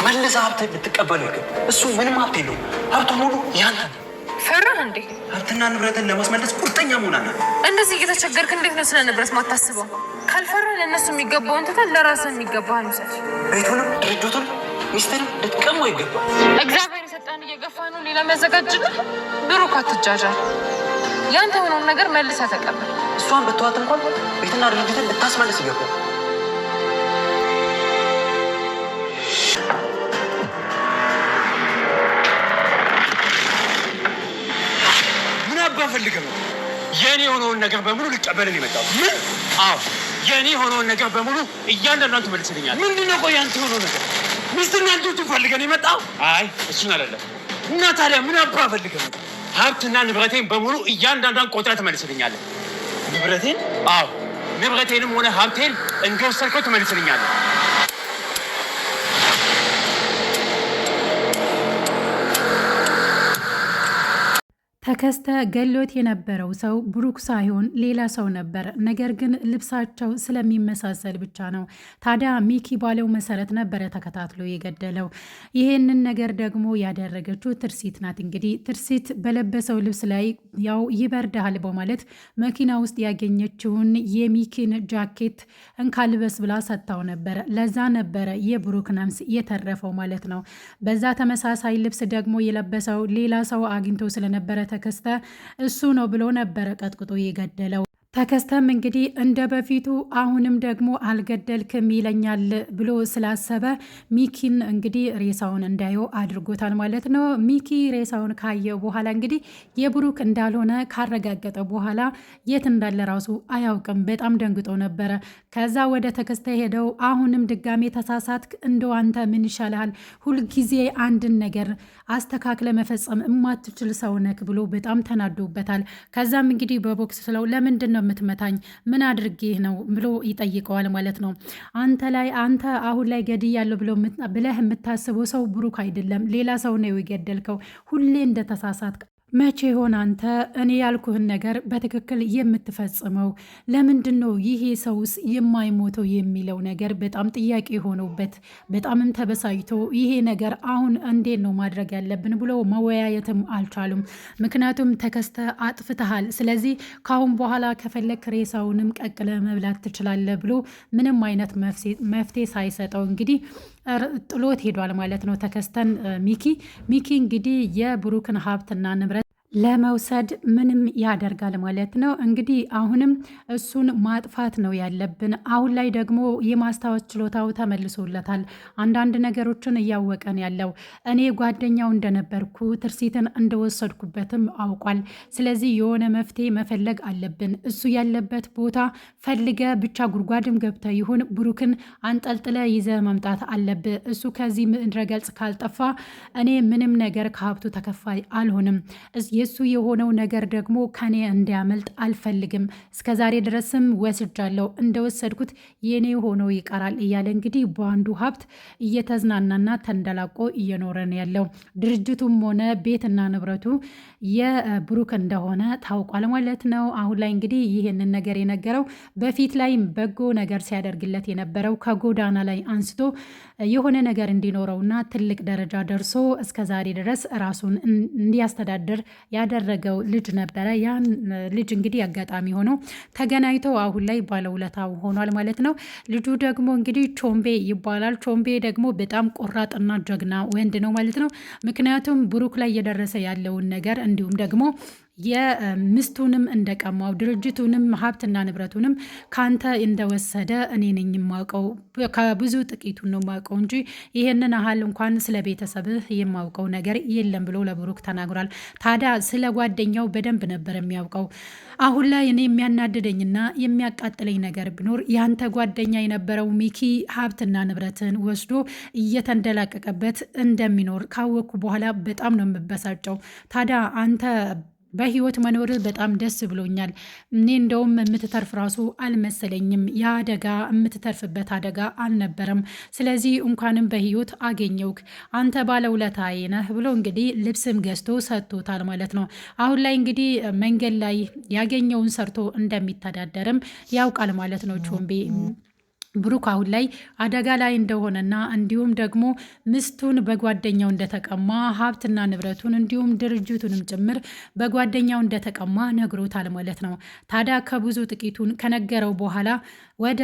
መልሰህ ሀብትህን ልትቀበል ይገባል። እሱ ምንም ሀብት የለውም። ሀብቱ ሙሉ ያንተ ነው። ፈራህ እንዴ? ሀብትና ንብረትን ለማስመለስ ቁርጠኛ መሆን አለ። እንደዚህ እየተቸገርክ እንዴት ነው ስለ ንብረት ማታስበው? ካልፈራህ ለእነሱ የሚገባውን ትተህ ለራስህ የሚገባህን ውሰድ። ቤቱንም ድርጅቱን ሚስትንም ልትቀማው ይገባል። እግዚአብሔር የሰጠህን እየገፋ ነው ሌላ የሚያዘጋጅልህ። ብሩክ አትጃጃል። ያንተ የሆነውን ነገር መልሰህ ተቀበል። እሷን ብትዋት እንኳን ቤትና ድርጅትን ልታስመልስ ይገባል። ምን አባ ፈልገህ ነው? የኔ የሆነውን ነገር በሙሉ ልቀበልን የመጣው? ምን? አዎ የኔ የሆነውን ነገር በሙሉ እያንዳንዷን ትመልስልኛለህ። ምንድን ነው? ቆይ አንተ የሆነው ነገር ሚስትና ልጆቹን ፈልገን የመጣው? አይ እሱን አይደለም። እና ታዲያ ምን አባ ፈልገህ ነው? ሀብትና ንብረቴን በሙሉ እያንዳንዷን ቆጥረህ ትመልስልኛለህ። ንብረቴን? አዎ ንብረቴንም ሆነ ሀብቴን እንደወሰድከው ትመልስልኛለህ። ተከስተ ገሎት የነበረው ሰው ብሩክ ሳይሆን ሌላ ሰው ነበር። ነገር ግን ልብሳቸው ስለሚመሳሰል ብቻ ነው። ታዲያ ሚኪ ባለው መሰረት ነበረ ተከታትሎ የገደለው። ይሄንን ነገር ደግሞ ያደረገችው ትርሲት ናት። እንግዲህ ትርሲት በለበሰው ልብስ ላይ ያው ይበርዳል በማለት መኪና ውስጥ ያገኘችውን የሚኪን ጃኬት እንካልበስ ብላ ሰጥታው ነበረ። ለዛ ነበረ የብሩክ ነፍስ የተረፈው ማለት ነው። በዛ ተመሳሳይ ልብስ ደግሞ የለበሰው ሌላ ሰው አግኝቶ ስለነበረ ተከስተ እሱ ነው ብሎ ነበረ ቀጥቅጦ የገደለው። ተከስተም እንግዲህ እንደ በፊቱ አሁንም ደግሞ አልገደልክም ይለኛል ብሎ ስላሰበ ሚኪን እንግዲህ ሬሳውን እንዳየው አድርጎታል ማለት ነው። ሚኪ ሬሳውን ካየው በኋላ እንግዲህ የብሩክ እንዳልሆነ ካረጋገጠ በኋላ የት እንዳለ ራሱ አያውቅም። በጣም ደንግጦ ነበረ። ከዛ ወደ ተከስተ ሄደው አሁንም ድጋሜ ተሳሳትክ፣ እንደው አንተ ምን ይሻልሃል? ሁልጊዜ አንድን ነገር አስተካክለ መፈጸም የማትችል ሰው ነክ ብሎ በጣም ተናዶበታል። ከዛም እንግዲህ በቦክስ ስለው ለምንድን ነው የምትመታኝ? ምን አድርጌህ ነው ብሎ ይጠይቀዋል ማለት ነው። አንተ አሁን ላይ ገድያለሁ ብለህ የምታስበው ሰው ብሩክ አይደለም፣ ሌላ ሰው ነው የገደልከው። ሁሌ እንደተሳሳት መቼ ሆን አንተ እኔ ያልኩህን ነገር በትክክል የምትፈጽመው? ለምንድን ነው ይሄ ሰውስ የማይሞተው የሚለው ነገር በጣም ጥያቄ ሆኖበት በጣምም ተበሳጭቶ ይሄ ነገር አሁን እንዴት ነው ማድረግ ያለብን ብሎ መወያየትም አልቻሉም። ምክንያቱም ተከስተ አጥፍተሃል፣ ስለዚህ ካሁን በኋላ ከፈለክ ሬሳውንም ቀቅለ መብላት ትችላለህ ብሎ ምንም አይነት መፍትሄ ሳይሰጠው እንግዲህ ጥሎት ሄዷል ማለት ነው። ተከስተን ሚኪ እንግዲህ የብሩክን ሀብትና ንብረት ለመውሰድ ምንም ያደርጋል ማለት ነው። እንግዲህ አሁንም እሱን ማጥፋት ነው ያለብን። አሁን ላይ ደግሞ የማስታወስ ችሎታው ተመልሶለታል። አንዳንድ ነገሮችን እያወቀን ያለው እኔ ጓደኛው እንደነበርኩ ትርሲትን እንደወሰድኩበትም አውቋል። ስለዚህ የሆነ መፍትሄ መፈለግ አለብን። እሱ ያለበት ቦታ ፈልገ ብቻ ጉድጓድም ገብተ ይሁን ብሩክን አንጠልጥለ ይዘ መምጣት አለብህ። እሱ ከዚህ ምድረ ገጽ ካልጠፋ እኔ ምንም ነገር ከሀብቱ ተከፋይ አልሆንም። የሱ የሆነው ነገር ደግሞ ከኔ እንዲያመልጥ አልፈልግም። እስከዛሬ ድረስም ወስጃለሁ፣ እንደወሰድኩት የኔ ሆኖ ይቀራል እያለ እንግዲህ በአንዱ ሀብት እየተዝናናና ተንደላቆ እየኖረ ነው ያለው። ድርጅቱም ሆነ ቤትና ንብረቱ የብሩክ እንደሆነ ታውቋል ማለት ነው። አሁን ላይ እንግዲህ ይህንን ነገር የነገረው በፊት ላይ በጎ ነገር ሲያደርግለት የነበረው ከጎዳና ላይ አንስቶ የሆነ ነገር እንዲኖረውና ትልቅ ደረጃ ደርሶ እስከዛሬ ድረስ ራሱን እንዲያስተዳድር ያደረገው ልጅ ነበረ። ያን ልጅ እንግዲህ አጋጣሚ ሆኖ ተገናኝተው አሁን ላይ ባለውለታው ሆኗል ማለት ነው። ልጁ ደግሞ እንግዲህ ቾምቤ ይባላል። ቾምቤ ደግሞ በጣም ቆራጥና ጀግና ወንድ ነው ማለት ነው። ምክንያቱም ብሩክ ላይ እየደረሰ ያለውን ነገር እንዲሁም ደግሞ የሚስቱንም እንደቀማው ድርጅቱንም ሀብትና ንብረቱንም ካንተ እንደወሰደ እኔ ነኝ የማውቀው። ከብዙ ጥቂቱን ነው የማውቀው እንጂ ይሄንን ያህል እንኳን ስለ ቤተሰብህ የማውቀው ነገር የለም ብሎ ለብሩክ ተናግሯል። ታዲያ ስለ ጓደኛው በደንብ ነበር የሚያውቀው። አሁን ላይ እኔ የሚያናድደኝና የሚያቃጥለኝ ነገር ቢኖር ያንተ ጓደኛ የነበረው ሚኪ ሀብትና ንብረትን ወስዶ እየተንደላቀቀበት እንደሚኖር ካወቅኩ በኋላ በጣም ነው የምበሳጨው። ታዲያ አንተ በህይወት መኖር በጣም ደስ ብሎኛል። እኔ እንደውም የምትተርፍ ራሱ አልመሰለኝም። የአደጋ የምትተርፍበት አደጋ አልነበረም። ስለዚህ እንኳንም በህይወት አገኘውክ፣ አንተ ባለውለታዬ ነህ ብሎ እንግዲህ ልብስም ገዝቶ ሰጥቶታል ማለት ነው። አሁን ላይ እንግዲህ መንገድ ላይ ያገኘውን ሰርቶ እንደሚተዳደርም ያውቃል ማለት ነው ቾምቤ። ብሩክ አሁን ላይ አደጋ ላይ እንደሆነና እንዲሁም ደግሞ ሚስቱን በጓደኛው እንደተቀማ ሀብትና ንብረቱን እንዲሁም ድርጅቱንም ጭምር በጓደኛው እንደተቀማ ነግሮታል ማለት ነው። ታዲያ ከብዙ ጥቂቱን ከነገረው በኋላ ወደ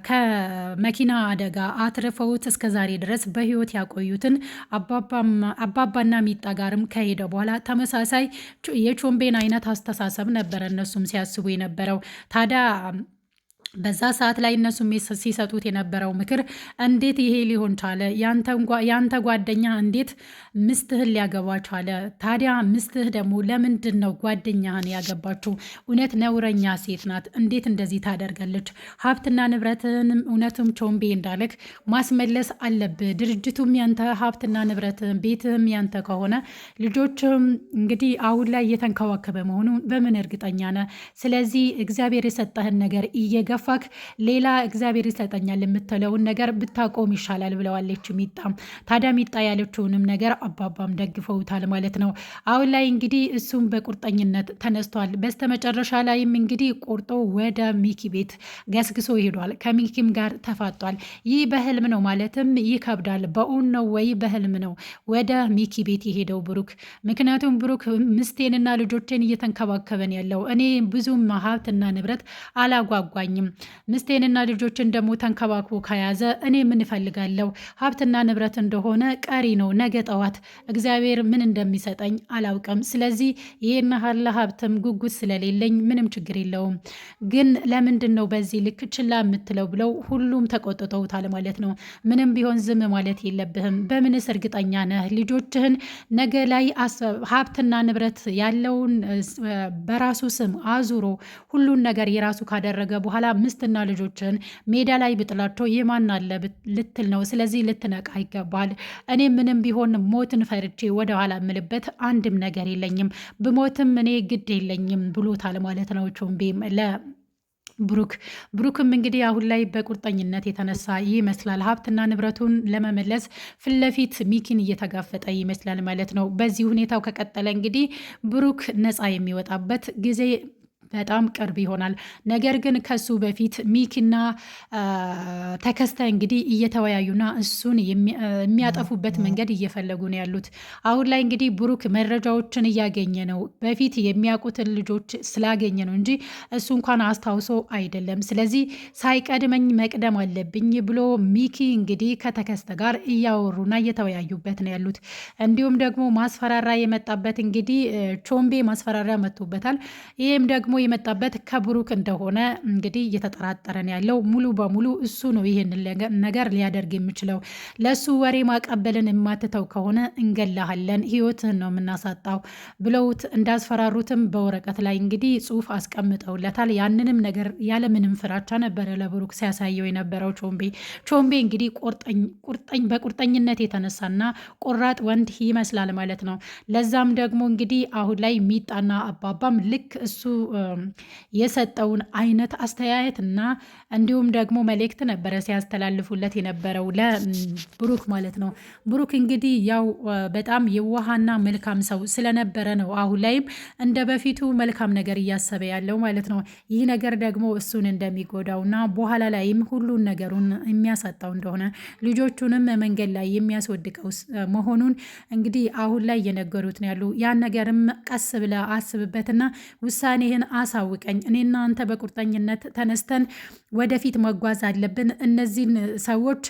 ከመኪና አደጋ አትርፈውት እስከዛሬ ድረስ በህይወት ያቆዩትን አባባና ሚጣ ጋርም ከሄደ በኋላ ተመሳሳይ የቾምቤን አይነት አስተሳሰብ ነበረ እነሱም ሲያስቡ የነበረው። ታዲያ በዛ ሰዓት ላይ እነሱም ሲሰጡት የነበረው ምክር እንዴት ይሄ ሊሆን ቻለ? ያንተ ጓደኛ እንዴት ምስትህን ሊያገባ ቻለ? ታዲያ ምስትህ ደግሞ ለምንድን ነው ጓደኛህን ያገባችው? እውነት ነውረኛ ሴት ናት። እንዴት እንደዚህ ታደርጋለች? ሀብትና ንብረትህንም እውነትም ቾምቤ እንዳለክ ማስመለስ አለብህ። ድርጅቱም ያንተ፣ ሀብትና ንብረትህም ቤትህም ያንተ ከሆነ ልጆችህም እንግዲህ አሁን ላይ እየተንከባከበ መሆኑን በምን እርግጠኛ ነህ? ስለዚህ እግዚአብሔር የሰጠህን ነገር እየገፋ ሌላ እግዚአብሔር ይሰጠኛል የምትለውን ነገር ብታቆም ይሻላል ብለዋለች ሚጣም። ታዲያ ሚጣ ያለችውንም ነገር አባባም ደግፈውታል ማለት ነው። አሁን ላይ እንግዲህ እሱም በቁርጠኝነት ተነስቷል። በስተመጨረሻ ላይም እንግዲህ ቆርጦ ወደ ሚኪ ቤት ገስግሶ ሄዷል። ከሚኪም ጋር ተፋጧል። ይህ በህልም ነው ማለትም ይከብዳል። በእውን ነው ወይ በህልም ነው ወደ ሚኪ ቤት የሄደው ብሩክ? ምክንያቱም ብሩክ ምስቴንና ልጆቼን እየተንከባከበን ያለው እኔ ብዙም ሀብትና ንብረት አላጓጓኝም ምስቴንና ልጆችን ደግሞ ተንከባክቦ ከያዘ እኔ ምን እፈልጋለሁ? ሀብትና ንብረት እንደሆነ ቀሪ ነው። ነገ ጠዋት እግዚአብሔር ምን እንደሚሰጠኝ አላውቅም። ስለዚህ ይህን ያህል ሀብትም ጉጉት ስለሌለኝ ምንም ችግር የለውም። ግን ለምንድን ነው በዚህ ልክ ችላ የምትለው? ብለው ሁሉም ተቆጥተውታል ማለት ነው። ምንም ቢሆን ዝም ማለት የለብህም። በምንስ እርግጠኛ ነህ? ልጆችህን ነገ ላይ ሀብትና ንብረት ያለውን በራሱ ስም አዙሮ ሁሉን ነገር የራሱ ካደረገ በኋላ ምስትና ልጆችን ሜዳ ላይ ብጥላቸው የማን አለ ልትል ነው። ስለዚህ ልትነቃ ይገባል። እኔ ምንም ቢሆን ሞትን ፈርቼ ወደኋላ የምልበት አንድም ነገር የለኝም። ብሞትም እኔ ግድ የለኝም ብሎታል ማለት ነው ቾምቤም ብሩክም እንግዲህ አሁን ላይ በቁርጠኝነት የተነሳ ይመስላል ሀብትና ንብረቱን ለመመለስ ፊት ለፊት ሚኪን እየተጋፈጠ ይመስላል ማለት ነው። በዚህ ሁኔታው ከቀጠለ እንግዲህ ብሩክ ነፃ የሚወጣበት ጊዜ በጣም ቅርብ ይሆናል። ነገር ግን ከሱ በፊት ሚኪና ተከስተ እንግዲህ እየተወያዩና እሱን የሚያጠፉበት መንገድ እየፈለጉ ነው ያሉት። አሁን ላይ እንግዲህ ብሩክ መረጃዎችን እያገኘ ነው። በፊት የሚያውቁትን ልጆች ስላገኘ ነው እንጂ እሱ እንኳን አስታውሶ አይደለም። ስለዚህ ሳይቀድመኝ መቅደም አለብኝ ብሎ ሚኪ እንግዲህ ከተከስተ ጋር እያወሩና እየተወያዩበት ነው ያሉት። እንዲሁም ደግሞ ማስፈራራ የመጣበት እንግዲህ ቾምቤ ማስፈራሪያ መጥቶበታል። ይህም ደግሞ የመጣበት ከብሩክ እንደሆነ እንግዲህ እየተጠራጠረን ያለው ሙሉ በሙሉ እሱ ነው ይህንን ነገር ሊያደርግ የሚችለው። ለሱ ወሬ ማቀበልን የማትተው ከሆነ እንገላሃለን፣ ህይወትህን ነው የምናሳጣው ብለውት እንዳስፈራሩትም በወረቀት ላይ እንግዲህ ጽሑፍ አስቀምጠውለታል። ያንንም ነገር ያለምንም ፍራቻ ነበረ ለብሩክ ሲያሳየው የነበረው ቾምቤ እንግዲህ በቁርጠኝነት የተነሳና ቆራጥ ወንድ ይመስላል ማለት ነው። ለዛም ደግሞ እንግዲህ አሁን ላይ ሚጣና አባባም ልክ እሱ የሰጠውን አይነት አስተያየት እና እንዲሁም ደግሞ መልእክት ነበረ ሲያስተላልፉለት የነበረው ለብሩክ ማለት ነው። ብሩክ እንግዲህ ያው በጣም የዋሃና መልካም ሰው ስለነበረ ነው አሁን ላይም እንደ በፊቱ መልካም ነገር እያሰበ ያለው ማለት ነው። ይህ ነገር ደግሞ እሱን እንደሚጎዳውና በኋላ ላይም ሁሉን ነገሩን የሚያሳጣው እንደሆነ ልጆቹንም መንገድ ላይ የሚያስወድቀው መሆኑን እንግዲህ አሁን ላይ እየነገሩት ነው ያሉ። ያን ነገርም ቀስ ብለ አስብበትና ውሳኔህን አሳውቀኝ። እኔና አንተ በቁርጠኝነት ተነስተን ወደፊት መጓዝ አለብን። እነዚህን ሰዎች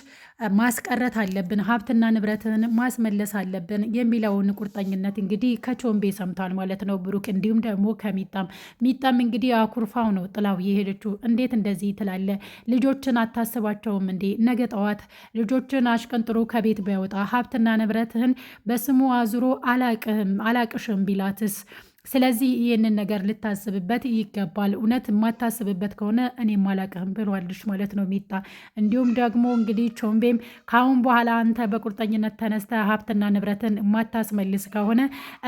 ማስቀረት አለብን። ሀብትና ንብረትን ማስመለስ አለብን የሚለውን ቁርጠኝነት እንግዲህ ከቾምቤ ሰምቷል ማለት ነው ብሩክ። እንዲሁም ደግሞ ሚጣም እንግዲህ አኩርፋው ነው ጥላው የሄደችው። እንዴት እንደዚህ ትላለ? ልጆችን አታስባቸውም እንዴ? ነገ ጠዋት ልጆችን አሽቀንጥሮ ከቤት ቢያወጣ ሀብትና ንብረትህን በስሙ አዙሮ አላቅሽም ቢላትስ? ስለዚህ ይህንን ነገር ልታስብበት ይገባል። እውነት የማታስብበት ከሆነ እኔም አላቅህም ብሏልሽ ማለት ነው ሚጣ። እንዲሁም ደግሞ እንግዲህ ቾምቤም ከአሁን በኋላ አንተ በቁርጠኝነት ተነስተ ሀብትና ንብረትን የማታስመልስ ከሆነ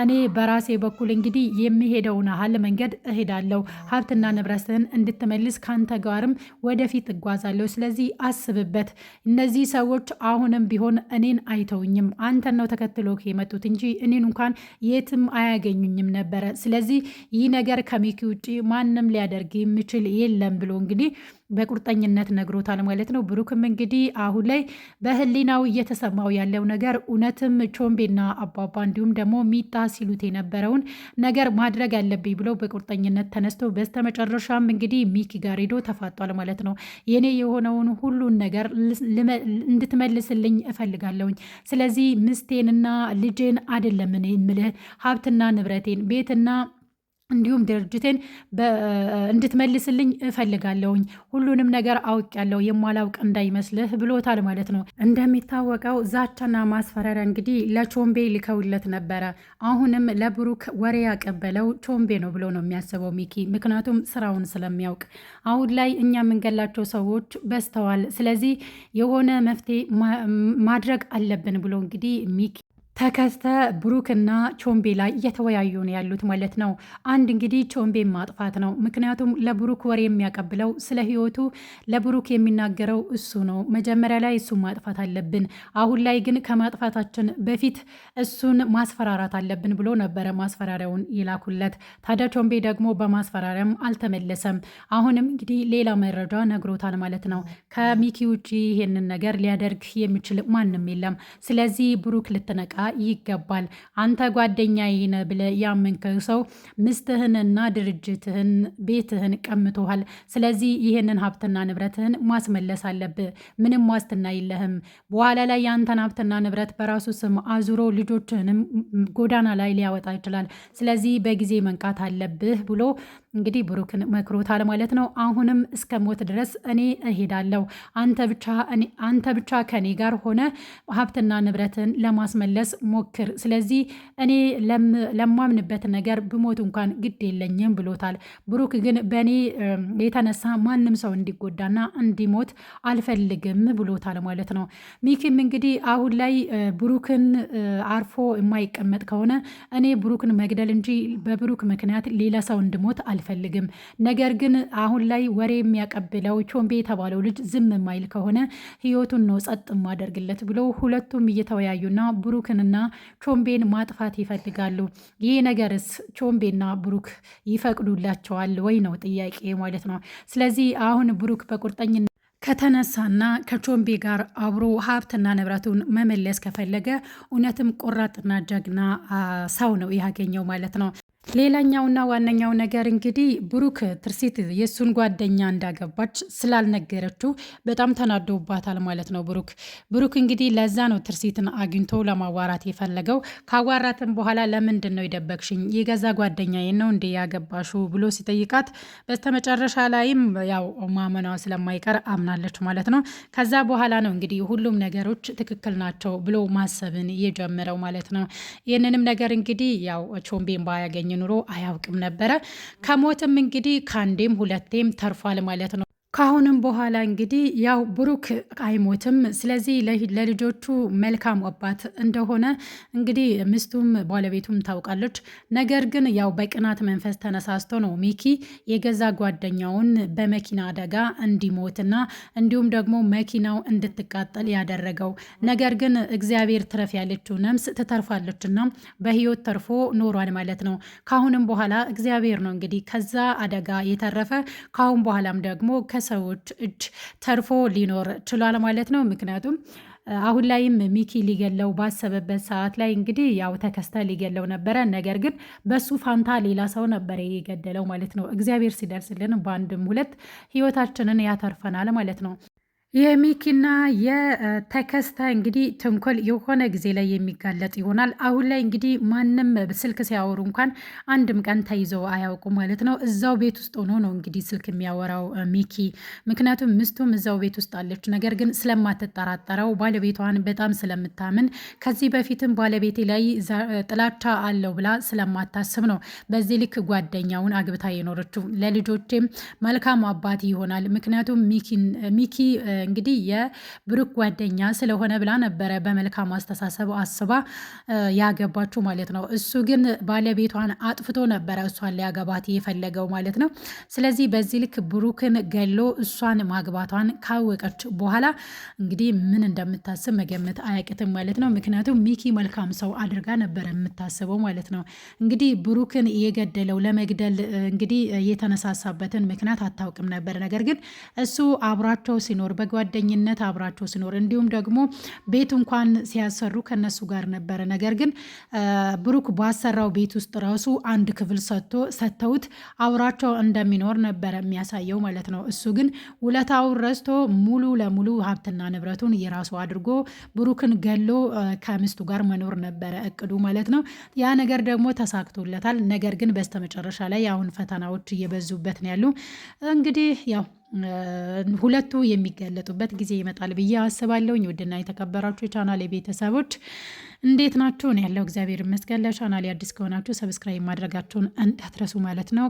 እኔ በራሴ በኩል እንግዲህ የሚሄደውን ያህል መንገድ እሄዳለሁ። ሀብትና ንብረትን እንድትመልስ ከአንተ ጋርም ወደፊት እጓዛለሁ። ስለዚህ አስብበት። እነዚህ ሰዎች አሁንም ቢሆን እኔን አይተውኝም። አንተን ነው ተከትሎ የመጡት እንጂ እኔን እንኳን የትም አያገኙኝም ነበረ። ስለዚህ ይህ ነገር ከሚኪ ውጭ ማንም ሊያደርግ የሚችል የለም ብሎ እንግዲህ በቁርጠኝነት ነግሮታል ማለት ነው። ብሩክም እንግዲህ አሁን ላይ በህሊናው እየተሰማው ያለው ነገር እውነትም ቾምቤና አባባ እንዲሁም ደግሞ ሚጣ ሲሉት የነበረውን ነገር ማድረግ አለብኝ ብሎ በቁርጠኝነት ተነስቶ በስተመጨረሻም እንግዲህ ሚኪ ጋር ሄዶ ተፋጧል ማለት ነው። የኔ የሆነውን ሁሉን ነገር እንድትመልስልኝ እፈልጋለሁኝ። ስለዚህ ምስቴንና ልጄን አይደለም እኔ የምልህ ሀብትና ንብረቴን ቤትና እንዲሁም ድርጅቴን እንድትመልስልኝ እፈልጋለሁኝ። ሁሉንም ነገር አውቄያለሁ፣ የማላውቅ እንዳይመስልህ ብሎታል ማለት ነው። እንደሚታወቀው ዛቻና ማስፈራሪያ እንግዲህ ለቾምቤ ልከውለት ነበረ። አሁንም ለብሩክ ወሬ ያቀበለው ቾምቤ ነው ብሎ ነው የሚያስበው ሚኪ፣ ምክንያቱም ስራውን ስለሚያውቅ። አሁን ላይ እኛ የምንገላቸው ሰዎች በዝተዋል፣ ስለዚህ የሆነ መፍትሄ ማድረግ አለብን ብሎ እንግዲህ ሚኪ ተከስተ ብሩክና ቾምቤ ላይ እየተወያዩ ነው ያሉት ማለት ነው። አንድ እንግዲህ ቾምቤን ማጥፋት ነው። ምክንያቱም ለብሩክ ወሬ የሚያቀብለው ስለ ህይወቱ ለብሩክ የሚናገረው እሱ ነው። መጀመሪያ ላይ እሱን ማጥፋት አለብን፣ አሁን ላይ ግን ከማጥፋታችን በፊት እሱን ማስፈራራት አለብን ብሎ ነበረ ማስፈራሪያውን ይላኩለት። ታዲያ ቾምቤ ደግሞ በማስፈራሪያም አልተመለሰም። አሁንም እንግዲህ ሌላ መረጃ ነግሮታል ማለት ነው። ከሚኪ ውጭ ይሄንን ነገር ሊያደርግ የሚችል ማንም የለም። ስለዚህ ብሩክ ልትነቃ ይገባል። አንተ ጓደኛዬ ነህ ብለህ ያመንከው ሰው ምስትህንና ድርጅትህን ቤትህን ቀምቶሃል። ስለዚህ ይህንን ሀብትና ንብረትህን ማስመለስ አለብህ። ምንም ዋስትና የለህም። በኋላ ላይ የአንተን ሀብትና ንብረት በራሱ ስም አዙሮ ልጆችህንም ጎዳና ላይ ሊያወጣ ይችላል። ስለዚህ በጊዜ መንቃት አለብህ ብሎ እንግዲህ ብሩክን መክሮታል ማለት ነው። አሁንም እስከ ሞት ድረስ እኔ እሄዳለሁ፣ አንተ ብቻ ከኔ ጋር ሆነ ሀብትና ንብረትን ለማስመለስ ሞክር። ስለዚህ እኔ ለማምንበት ነገር ብሞት እንኳን ግድ የለኝም ብሎታል። ብሩክ ግን በእኔ የተነሳ ማንም ሰው እንዲጎዳና እንዲሞት አልፈልግም ብሎታል ማለት ነው። ሚኪም እንግዲህ አሁን ላይ ብሩክን አርፎ የማይቀመጥ ከሆነ እኔ ብሩክን መግደል እንጂ በብሩክ ምክንያት ሌላ ሰው እንዲሞት አልፈልግም። ነገር ግን አሁን ላይ ወሬ የሚያቀብለው ቾምቤ የተባለው ልጅ ዝም የማይል ከሆነ ህይወቱን ነው ጸጥ ማደርግለት ብሎ ሁለቱም እየተወያዩና ብሩክንና ቾምቤን ማጥፋት ይፈልጋሉ። ይህ ነገርስ ቾምቤና ብሩክ ይፈቅዱላቸዋል ወይ ነው ጥያቄ ማለት ነው። ስለዚህ አሁን ብሩክ በቁርጠኝነት ከተነሳና ከቾምቤ ጋር አብሮ ሀብትና ንብረቱን መመለስ ከፈለገ እውነትም ቆራጥና ጀግና ሰው ነው ያገኘው ማለት ነው። ሌላኛውና ዋነኛው ነገር እንግዲህ ብሩክ ትርሲት የእሱን ጓደኛ እንዳገባች ስላልነገረችው በጣም ተናዶባታል ማለት ነው። ብሩክ እንግዲህ ለዛ ነው ትርሲትን አግኝቶ ለማዋራት የፈለገው። ካዋራትን በኋላ ለምንድን ነው የደበቅሽኝ? የገዛ ጓደኛዬን ነው እንዴ ያገባሹ ብሎ ሲጠይቃት በስተመጨረሻ ላይም ያው ማመኗ ስለማይቀር አምናለች ማለት ነው። ከዛ በኋላ ነው እንግዲህ ሁሉም ነገሮች ትክክል ናቸው ብሎ ማሰብን የጀመረው ማለት ነው። ይህንንም ነገር እንግዲህ ያው ቾምቤን ባያገኝ ኑሮ አያውቅም ነበረ። ከሞትም እንግዲህ ከአንዴም ሁለቴም ተርፏል ማለት ነው። ከአሁንም በኋላ እንግዲህ ያው ብሩክ አይሞትም። ስለዚህ ለልጆቹ መልካም አባት እንደሆነ እንግዲህ ሚስቱም ባለቤቱም ታውቃለች። ነገር ግን ያው በቅናት መንፈስ ተነሳስቶ ነው ሚኪ የገዛ ጓደኛውን በመኪና አደጋ እንዲሞትና እንዲሁም ደግሞ መኪናው እንድትቃጠል ያደረገው። ነገር ግን እግዚአብሔር ትረፍ ያለችው ነፍስ ትተርፋለችና በህይወት ተርፎ ኖሯል ማለት ነው። ከአሁንም በኋላ እግዚአብሔር ነው እንግዲህ ከዛ አደጋ የተረፈ። ከአሁን በኋላም ደግሞ ሰዎች እጅ ተርፎ ሊኖር ችሏል ማለት ነው። ምክንያቱም አሁን ላይም ሚኪ ሊገለው ባሰበበት ሰዓት ላይ እንግዲህ ያው ተከስተ ሊገለው ነበረ። ነገር ግን በሱ ፋንታ ሌላ ሰው ነበረ የገደለው ማለት ነው። እግዚአብሔር ሲደርስልን በአንድም ሁለት ህይወታችንን ያተርፈናል ማለት ነው። የሚኪና የተከስተ እንግዲህ ተንኮል የሆነ ጊዜ ላይ የሚጋለጥ ይሆናል። አሁን ላይ እንግዲህ ማንም ስልክ ሲያወሩ እንኳን አንድም ቀን ተይዘው አያውቁ ማለት ነው። እዛው ቤት ውስጥ ሆኖ ነው እንግዲህ ስልክ የሚያወራው ሚኪ። ምክንያቱም ሚስቱም እዛው ቤት ውስጥ አለች። ነገር ግን ስለማትጠራጠረው ባለቤቷን በጣም ስለምታምን ከዚህ በፊትም ባለቤቴ ላይ ጥላቻ አለው ብላ ስለማታስብ ነው በዚህ ልክ ጓደኛውን አግብታ የኖረችው። ለልጆቼም መልካም አባት ይሆናል። ምክንያቱም ሚኪ እንግዲህ የብሩክ ጓደኛ ስለሆነ ብላ ነበረ በመልካም አስተሳሰብ አስባ ያገባችው ማለት ነው። እሱ ግን ባለቤቷን አጥፍቶ ነበረ እሷን ሊያገባት የፈለገው ማለት ነው። ስለዚህ በዚህ ልክ ብሩክን ገሎ እሷን ማግባቷን ካወቀች በኋላ እንግዲህ ምን እንደምታስብ መገመት አያቅትም ማለት ነው። ምክንያቱም ሚኪ መልካም ሰው አድርጋ ነበረ የምታስበው ማለት ነው። እንግዲህ ብሩክን የገደለው ለመግደል እንግዲህ የተነሳሳበትን ምክንያት አታውቅም ነበር። ነገር ግን እሱ አብሯቸው ሲኖር በጓደኝነት አብሯቸው ሲኖር እንዲሁም ደግሞ ቤት እንኳን ሲያሰሩ ከነሱ ጋር ነበረ። ነገር ግን ብሩክ ባሰራው ቤት ውስጥ ራሱ አንድ ክፍል ሰጥተውት አብሯቸው እንደሚኖር ነበረ የሚያሳየው ማለት ነው። እሱ ግን ውለታውን ረስቶ ሙሉ ለሙሉ ሀብትና ንብረቱን የራሱ አድርጎ ብሩክን ገሎ ከሚስቱ ጋር መኖር ነበረ እቅዱ ማለት ነው። ያ ነገር ደግሞ ተሳክቶለታል። ነገር ግን በስተመጨረሻ ላይ አሁን ፈተናዎች እየበዙበት ነው ያሉ። እንግዲህ ያው ሁለቱ የሚገለጡበት ጊዜ ይመጣል ብዬ አስባለሁኝ። ውድና የተከበራችሁ የቻናል ቤተሰቦች እንዴት ናችሁ? እኔ ያለው እግዚአብሔር ይመስገን። ለቻናል አዲስ ከሆናችሁ ሰብስክራይብ ማድረጋችሁን እንዳትረሱ ማለት ነው።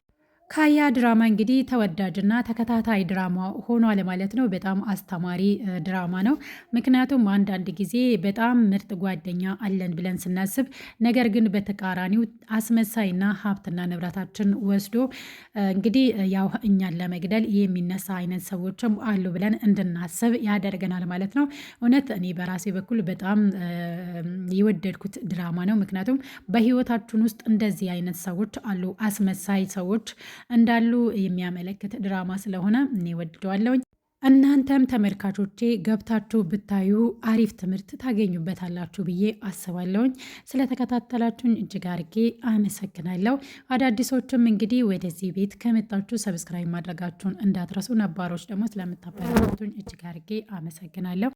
ካያ ድራማ እንግዲህ ተወዳጅና ተከታታይ ድራማ ሆኗል ማለት ነው። በጣም አስተማሪ ድራማ ነው። ምክንያቱም አንዳንድ ጊዜ በጣም ምርጥ ጓደኛ አለን ብለን ስናስብ፣ ነገር ግን በተቃራኒው አስመሳይና ሀብትና ንብረታችን ወስዶ እንግዲህ ያው እኛን ለመግደል የሚነሳ አይነት ሰዎችም አሉ ብለን እንድናስብ ያደርገናል ማለት ነው። እውነት እኔ በራሴ በኩል በጣም የወደድኩት ድራማ ነው። ምክንያቱም በህይወታችን ውስጥ እንደዚህ አይነት ሰዎች አሉ፣ አስመሳይ ሰዎች እንዳሉ የሚያመለክት ድራማ ስለሆነ እኔ ወድጀዋለሁኝ። እናንተም ተመልካቾቼ ገብታችሁ ብታዩ አሪፍ ትምህርት ታገኙበታላችሁ ብዬ አስባለሁኝ። ስለተከታተላችሁኝ እጅግ አርጌ አመሰግናለሁ። አዳዲሶችም እንግዲህ ወደዚህ ቤት ከመጣችሁ ሰብስክራይብ ማድረጋችሁን እንዳትረሱ፣ ነባሮች ደግሞ ስለምታበረታቱኝ እጅግ አርጌ አመሰግናለሁ።